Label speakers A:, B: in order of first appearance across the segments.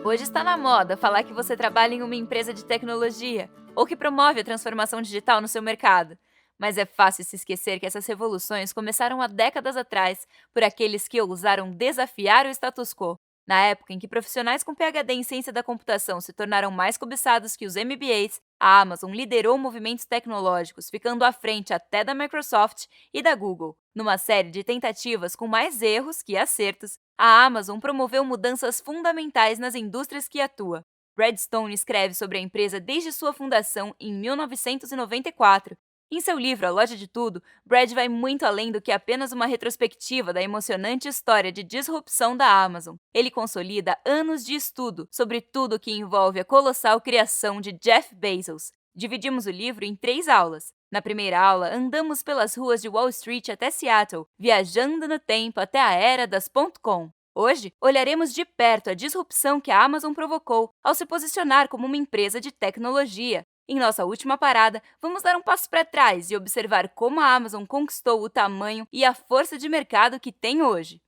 A: Hoje está na moda falar que você trabalha em uma empresa de tecnologia ou que promove a transformação digital no seu mercado. Mas é fácil se esquecer que essas revoluções começaram há décadas atrás por aqueles que ousaram desafiar o status quo. Na época em que profissionais com PhD em ciência da computação se tornaram mais cobiçados que os MBAs, a Amazon liderou movimentos tecnológicos, ficando à frente até da Microsoft e da Google. Numa série de tentativas com mais erros que acertos, a Amazon promoveu mudanças fundamentais nas indústrias que atua. Brad Stone escreve sobre a empresa desde sua fundação em 1994. Em seu livro A Loja de Tudo, Brad vai muito além do que apenas uma retrospectiva da emocionante história de disrupção da Amazon. Ele consolida anos de estudo sobre tudo que envolve a colossal criação de Jeff Bezos. Dividimos o livro em 3 aulas. Na primeira aula, andamos pelas ruas de Wall Street até Seattle, viajando no tempo até a era das .com. Hoje, olharemos de perto a disrupção que a Amazon provocou ao se posicionar como uma empresa de tecnologia. Em nossa última parada, vamos dar um passo para trás e observar como a Amazon conquistou o tamanho e a força de mercado que tem hoje.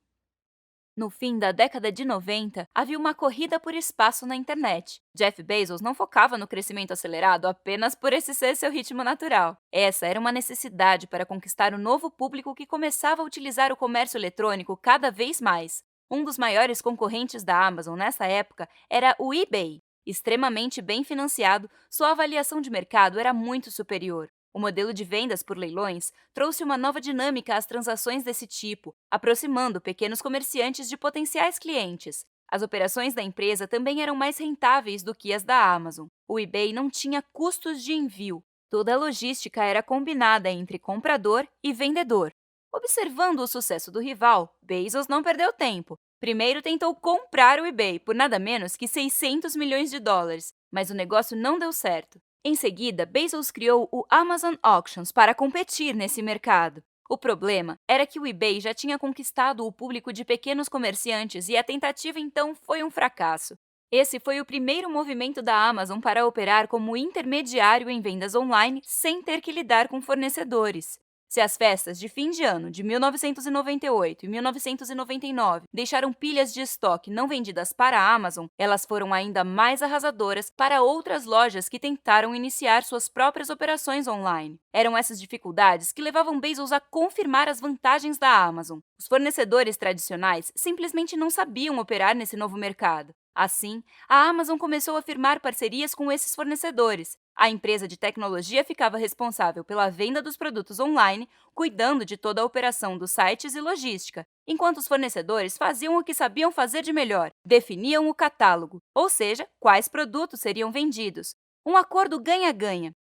A: No fim da década de 90, havia uma corrida por espaço na internet. Jeff Bezos não focava no crescimento acelerado apenas por esse ser seu ritmo natural. Essa era uma necessidade para conquistar o novo público que começava a utilizar o comércio eletrônico cada vez mais. Um dos maiores concorrentes da Amazon nessa época era o eBay. Extremamente bem financiado, sua avaliação de mercado era muito superior. O modelo de vendas por leilões trouxe uma nova dinâmica às transações desse tipo, aproximando pequenos comerciantes de potenciais clientes. As operações da empresa também eram mais rentáveis do que as da Amazon. O eBay não tinha custos de envio. Toda a logística era combinada entre comprador e vendedor. Observando o sucesso do rival, Bezos não perdeu tempo. Primeiro tentou comprar o eBay por nada menos que 600 milhões de dólares, mas o negócio não deu certo. Em seguida, Bezos criou o Amazon Auctions para competir nesse mercado. O problema era que o eBay já tinha conquistado o público de pequenos comerciantes e a tentativa então foi um fracasso. Esse foi o primeiro movimento da Amazon para operar como intermediário em vendas online sem ter que lidar com fornecedores. Se as festas de fim de ano de 1998 e 1999 deixaram pilhas de estoque não vendidas para a Amazon, elas foram ainda mais arrasadoras para outras lojas que tentaram iniciar suas próprias operações online. Eram essas dificuldades que levavam Bezos a confirmar as vantagens da Amazon. Os fornecedores tradicionais simplesmente não sabiam operar nesse novo mercado. Assim, a Amazon começou a firmar parcerias com esses fornecedores. A empresa de tecnologia ficava responsável pela venda dos produtos online, cuidando de toda a operação dos sites e logística, enquanto os fornecedores faziam o que sabiam fazer de melhor, definiam o catálogo, ou seja, quais produtos seriam vendidos. Um acordo ganha-ganha.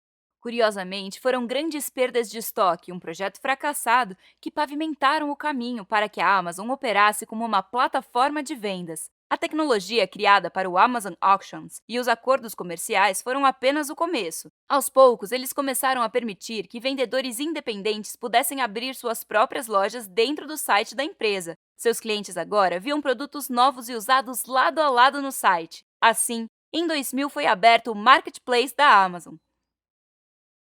A: Curiosamente, foram grandes perdas de estoque e um projeto fracassado que pavimentaram o caminho para que a Amazon operasse como uma plataforma de vendas. A tecnologia criada para o Amazon Auctions e os acordos comerciais foram apenas o começo. Aos poucos, eles começaram a permitir que vendedores independentes pudessem abrir suas próprias lojas dentro do site da empresa. Seus clientes agora viam produtos novos e usados lado a lado no site. Assim, em 2000 foi aberto o Marketplace da Amazon.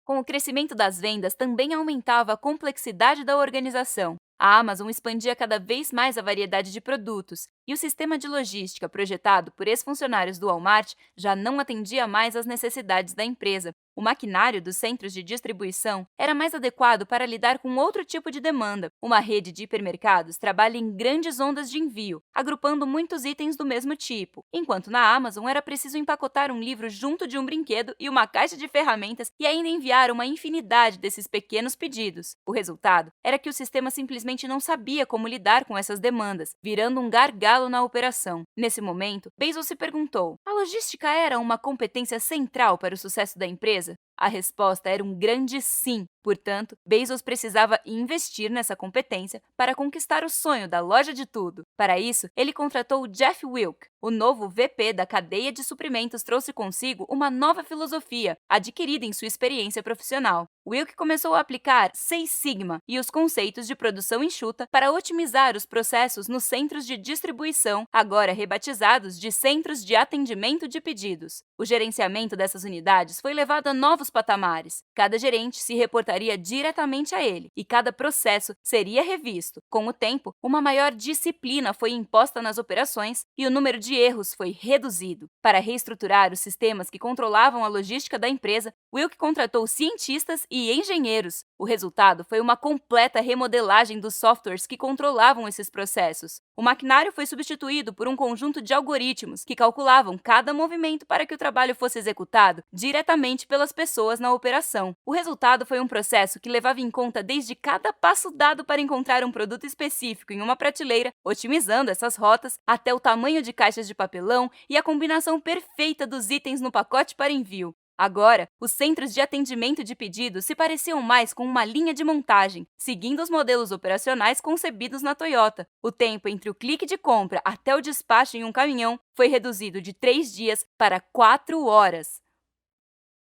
A: Com o crescimento das vendas, também aumentava a complexidade da organização. A Amazon expandia cada vez mais a variedade de produtos, e o sistema de logística projetado por ex-funcionários do Walmart já não atendia mais às necessidades da empresa. O maquinário dos centros de distribuição era mais adequado para lidar com outro tipo de demanda. Uma rede de hipermercados trabalha em grandes ondas de envio, agrupando muitos itens do mesmo tipo, enquanto na Amazon era preciso empacotar um livro junto de um brinquedo e uma caixa de ferramentas e ainda enviar uma infinidade desses pequenos pedidos. O resultado era que o sistema simplesmente não sabia como lidar com essas demandas, virando um gargalo na operação. Nesse momento, Bezos se perguntou: a logística era uma competência central para o sucesso da empresa? A resposta era um grande sim. Portanto, Bezos precisava investir nessa competência para conquistar o sonho da loja de tudo. Para isso, ele contratou Jeff Wilke. O novo VP da cadeia de suprimentos trouxe consigo uma nova filosofia, adquirida em sua experiência profissional. Wilke começou a aplicar Seis Sigma e os conceitos de produção enxuta para otimizar os processos nos centros de distribuição, agora rebatizados de Centros de Atendimento de Pedidos. O gerenciamento dessas unidades foi levado a novos patamares. Cada gerente se reportaria reportaria diretamente a ele, e cada processo seria revisto. Com o tempo, uma maior disciplina foi imposta nas operações e o número de erros foi reduzido. Para reestruturar os sistemas que controlavam a logística da empresa, Wilk contratou cientistas e engenheiros. O resultado foi uma completa remodelagem dos softwares que controlavam esses processos. O maquinário foi substituído por um conjunto de algoritmos que calculavam cada movimento para que o trabalho fosse executado diretamente pelas pessoas na operação. O resultado foi um processo que levava em conta desde cada passo dado para encontrar um produto específico em uma prateleira, otimizando essas rotas, até o tamanho de caixas de papelão e a combinação perfeita dos itens no pacote para envio. Agora, os centros de atendimento de pedidos se pareciam mais com uma linha de montagem, seguindo os modelos operacionais concebidos na Toyota. O tempo entre o clique de compra até o despacho em um caminhão foi reduzido de 3 dias para 4 horas.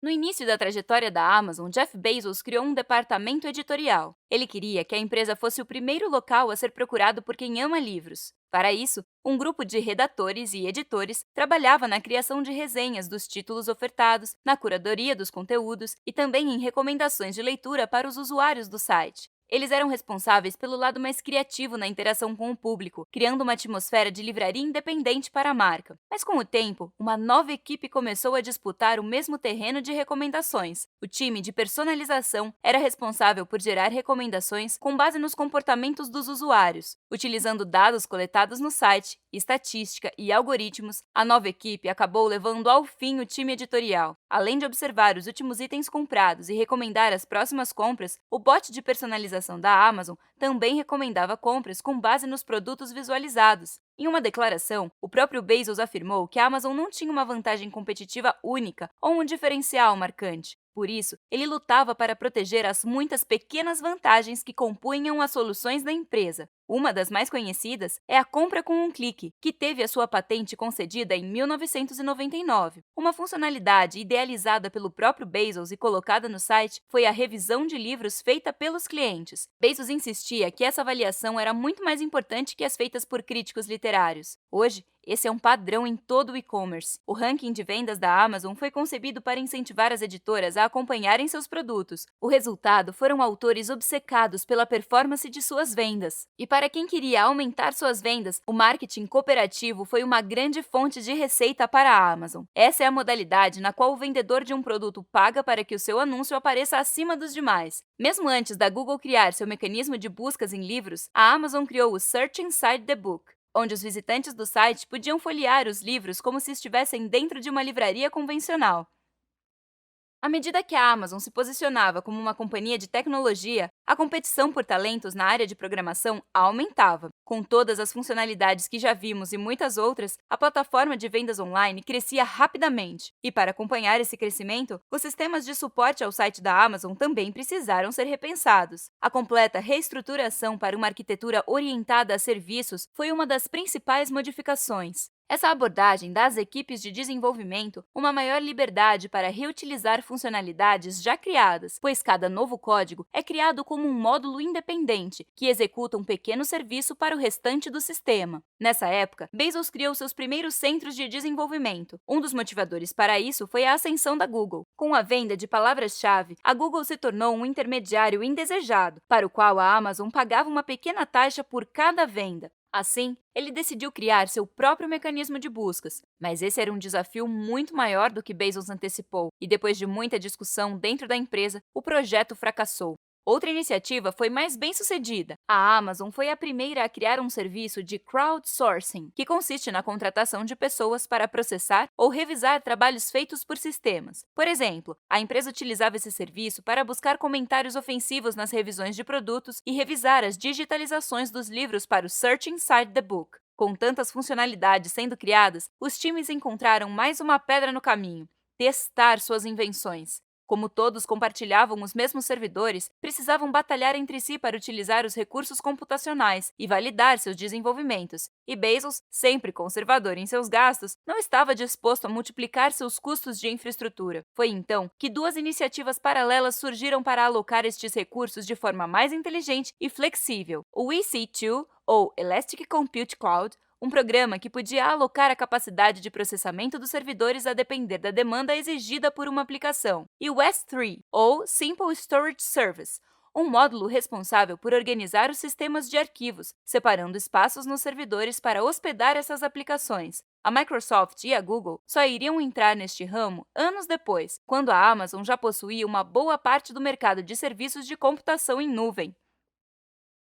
A: No início da trajetória da Amazon, Jeff Bezos criou um departamento editorial. Ele queria que a empresa fosse o primeiro local a ser procurado por quem ama livros. Para isso, um grupo de redatores e editores trabalhava na criação de resenhas dos títulos ofertados, na curadoria dos conteúdos e também em recomendações de leitura para os usuários do site. Eles eram responsáveis pelo lado mais criativo na interação com o público, criando uma atmosfera de livraria independente para a marca. Mas com o tempo, uma nova equipe começou a disputar o mesmo terreno de recomendações. O time de personalização era responsável por gerar recomendações com base nos comportamentos dos usuários. Utilizando dados coletados no site, estatística e algoritmos, a nova equipe acabou levando ao fim o time editorial. Além de observar os últimos itens comprados e recomendar as próximas compras, o bot de personalização da Amazon também recomendava compras com base nos produtos visualizados. Em uma declaração, o próprio Bezos afirmou que a Amazon não tinha uma vantagem competitiva única ou um diferencial marcante. Por isso, ele lutava para proteger as muitas pequenas vantagens que compunham as soluções da empresa. Uma das mais conhecidas é a compra com um clique, que teve a sua patente concedida em 1999. Uma funcionalidade idealizada pelo próprio Bezos e colocada no site foi a revisão de livros feita pelos clientes. Bezos insistia que essa avaliação era muito mais importante que as feitas por críticos literários. Hoje, esse é um padrão em todo o e-commerce. O ranking de vendas da Amazon foi concebido para incentivar as editoras a acompanharem seus produtos. O resultado foram autores obcecados pela performance de suas vendas. E para quem queria aumentar suas vendas, o marketing cooperativo foi uma grande fonte de receita para a Amazon. Essa é a modalidade na qual o vendedor de um produto paga para que o seu anúncio apareça acima dos demais. Mesmo antes da Google criar seu mecanismo de buscas em livros, a Amazon criou o Search Inside the Book, onde os visitantes do site podiam folhear os livros como se estivessem dentro de uma livraria convencional. À medida que a Amazon se posicionava como uma companhia de tecnologia, a competição por talentos na área de programação aumentava. Com todas as funcionalidades que já vimos e muitas outras, a plataforma de vendas online crescia rapidamente. E para acompanhar esse crescimento, os sistemas de suporte ao site da Amazon também precisaram ser repensados. A completa reestruturação para uma arquitetura orientada a serviços foi uma das principais modificações. Essa abordagem dá às equipes de desenvolvimento uma maior liberdade para reutilizar funcionalidades já criadas, pois cada novo código é criado como um módulo independente que executa um pequeno serviço para o restante do sistema. Nessa época, Bezos criou seus primeiros centros de desenvolvimento. Um dos motivadores para isso foi a ascensão da Google. Com a venda de palavras-chave, a Google se tornou um intermediário indesejado, para o qual a Amazon pagava uma pequena taxa por cada venda. Assim, ele decidiu criar seu próprio mecanismo de buscas, mas esse era um desafio muito maior do que Bezos antecipou, e depois de muita discussão dentro da empresa, o projeto fracassou. Outra iniciativa foi mais bem-sucedida. A Amazon foi a primeira a criar um serviço de crowdsourcing, que consiste na contratação de pessoas para processar ou revisar trabalhos feitos por sistemas. Por exemplo, a empresa utilizava esse serviço para buscar comentários ofensivos nas revisões de produtos e revisar as digitalizações dos livros para o Search Inside the Book. Com tantas funcionalidades sendo criadas, os times encontraram mais uma pedra no caminho: testar suas invenções. Como todos compartilhavam os mesmos servidores, precisavam batalhar entre si para utilizar os recursos computacionais e validar seus desenvolvimentos. E Bezos, sempre conservador em seus gastos, não estava disposto a multiplicar seus custos de infraestrutura. Foi então que duas iniciativas paralelas surgiram para alocar estes recursos de forma mais inteligente e flexível: o EC2, ou Elastic Compute Cloud, um programa que podia alocar a capacidade de processamento dos servidores a depender da demanda exigida por uma aplicação, e o S3, ou Simple Storage Service, um módulo responsável por organizar os sistemas de arquivos, separando espaços nos servidores para hospedar essas aplicações. A Microsoft e a Google só iriam entrar neste ramo anos depois, quando a Amazon já possuía uma boa parte do mercado de serviços de computação em nuvem.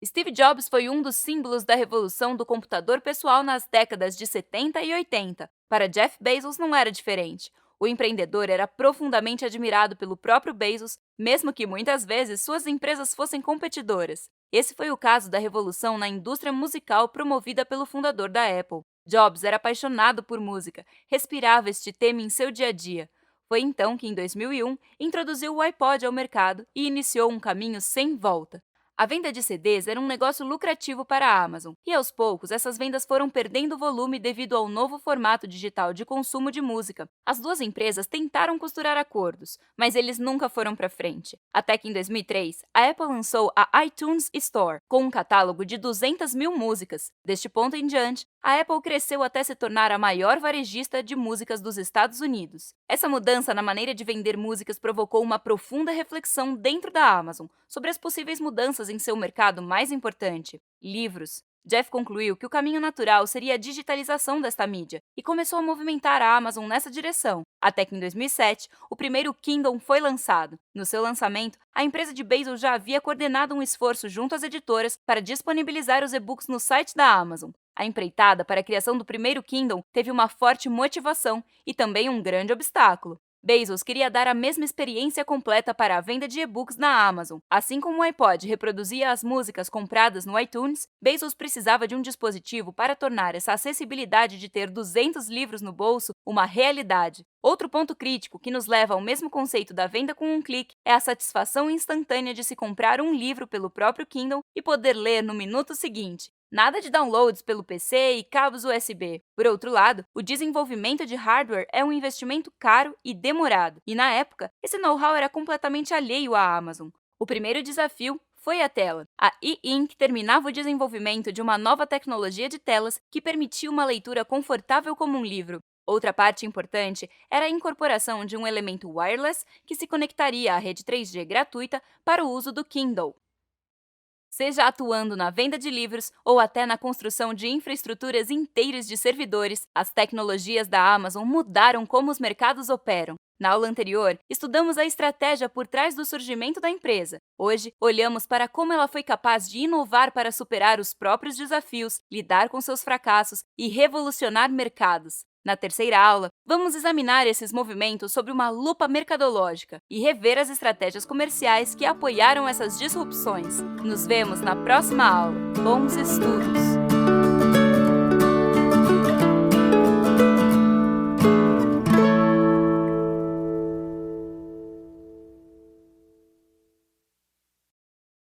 A: Steve Jobs foi um dos símbolos da revolução do computador pessoal nas décadas de 70 e 80. Para Jeff Bezos não era diferente. O empreendedor era profundamente admirado pelo próprio Bezos, mesmo que muitas vezes suas empresas fossem competidoras. Esse foi o caso da revolução na indústria musical promovida pelo fundador da Apple. Jobs era apaixonado por música, respirava este tema em seu dia a dia. Foi então que, em 2001, introduziu o iPod ao mercado e iniciou um caminho sem volta. A venda de CDs era um negócio lucrativo para a Amazon, e aos poucos essas vendas foram perdendo volume devido ao novo formato digital de consumo de música. As duas empresas tentaram costurar acordos, mas eles nunca foram para frente. Até que em 2003, a Apple lançou a iTunes Store, com um catálogo de 200 mil músicas. Deste ponto em diante, a Apple cresceu até se tornar a maior varejista de músicas dos Estados Unidos. Essa mudança na maneira de vender músicas provocou uma profunda reflexão dentro da Amazon sobre as possíveis mudanças em seu mercado mais importante, livros. Jeff concluiu que o caminho natural seria a digitalização desta mídia e começou a movimentar a Amazon nessa direção, até que em 2007, o primeiro Kindle foi lançado. No seu lançamento, a empresa de Bezos já havia coordenado um esforço junto às editoras para disponibilizar os e-books no site da Amazon. A empreitada para a criação do primeiro Kindle teve uma forte motivação e também um grande obstáculo. Bezos queria dar a mesma experiência completa para a venda de e-books na Amazon. Assim como o iPod reproduzia as músicas compradas no iTunes, Bezos precisava de um dispositivo para tornar essa acessibilidade de ter 200 livros no bolso uma realidade. Outro ponto crítico que nos leva ao mesmo conceito da venda com um clique é a satisfação instantânea de se comprar um livro pelo próprio Kindle e poder ler no minuto seguinte. Nada de downloads pelo PC e cabos USB. Por outro lado, o desenvolvimento de hardware é um investimento caro e demorado, e na época, esse know-how era completamente alheio à Amazon. O primeiro desafio foi a tela. A E-Ink terminava o desenvolvimento de uma nova tecnologia de telas que permitia uma leitura confortável como um livro. Outra parte importante era a incorporação de um elemento wireless que se conectaria à rede 3G gratuita para o uso do Kindle. Seja atuando na venda de livros ou até na construção de infraestruturas inteiras de servidores, as tecnologias da Amazon mudaram como os mercados operam. Na aula anterior, estudamos a estratégia por trás do surgimento da empresa. Hoje, olhamos para como ela foi capaz de inovar para superar os próprios desafios, lidar com seus fracassos e revolucionar mercados. Na terceira aula, vamos examinar esses movimentos sob uma lupa mercadológica e rever as estratégias comerciais que apoiaram essas disrupções. Nos vemos na próxima aula. Bons estudos!